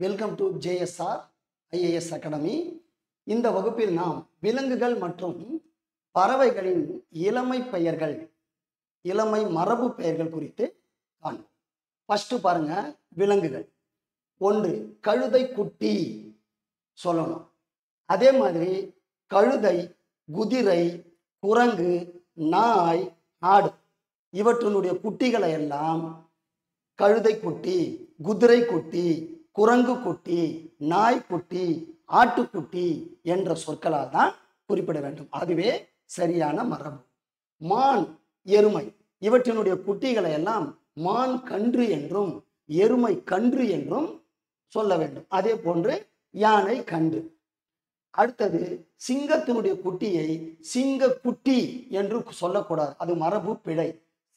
Welcome to JSR IAS academy. இந்த வகுப்பில் நாம் விலங்குகள் மற்றும் பறவைகளின் இளமை பெயர்கள், இளமை மரபு பெயர்கள் குறித்து காண்போம். ஃபர்ஸ்ட் பாருங்க, விலங்குகள். 1 கழுதை குட்டி சொல்லணும். அதே மாதிரி கழுதை, குதிரை, குரங்கு, நாய், ஆடு இவற்றினுடைய குட்டிகளை எல்லாம் கழுதை குட்டி, குதிரை குட்டி, குரங்கு குட்டி, நாய்க்குட்டி, ஆட்டுக்குட்டி என்ற சொற்களால் தான் குறிப்பிட வேண்டும். அதுவே சரியான மரபு. மான், எருமை இவற்றினுடைய குட்டிகளை எல்லாம் மான் கன்று என்றும் எருமை கன்று என்றும் சொல்ல வேண்டும். அதே போன்று யானை கன்று. அடுத்தது சிங்கத்தினுடைய குட்டியை சிங்க குட்டி என்று சொல்லக்கூடாது, அது மரபு பிழை.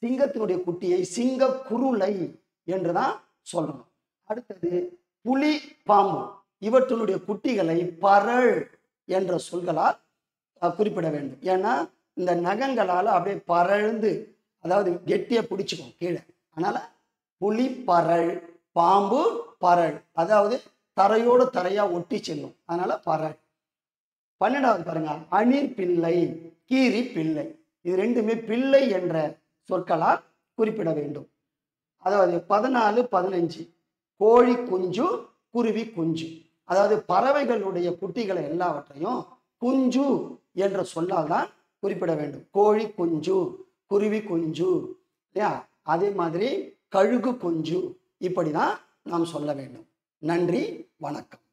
சிங்கத்தினுடைய குட்டியை சிங்க குருளை என்றுதான் சொல்லணும். அடுத்தது புலி, பாம்பு இவற்றினுடைய குட்டிகளை பரள் என்ற சொல்களால் குறிப்பிட வேண்டும். ஏன்னா இந்த நகங்களால் அப்படியே பரழ்ந்து, அதாவது கெட்டியை பிடிச்சிக்கும் கீழே. அதனால புலி பரள், பாம்பு பரள், அதாவது தரையோடு தரையா ஒட்டி செல்லும், அதனால பரள். 12வது பாருங்க, அணிர் பிள்ளை, கீரி பிள்ளை. இது ரெண்டுமே பிள்ளை என்ற சொற்களால் குறிப்பிட வேண்டும். அதாவது 14, 15 கோழி குஞ்சு, குருவி குஞ்சு. அதாவது பறவைகளுடைய குட்டிகளை எல்லாவற்றையும் குஞ்சு என்ற சொல்லால் தான் குறிப்பிட வேண்டும். கோழி குஞ்சு, குருவி குஞ்சு, இல்லையா? அதே மாதிரி கழுகு குஞ்சு, இப்படிதான் நாம் சொல்ல வேண்டும். நன்றி, வணக்கம்.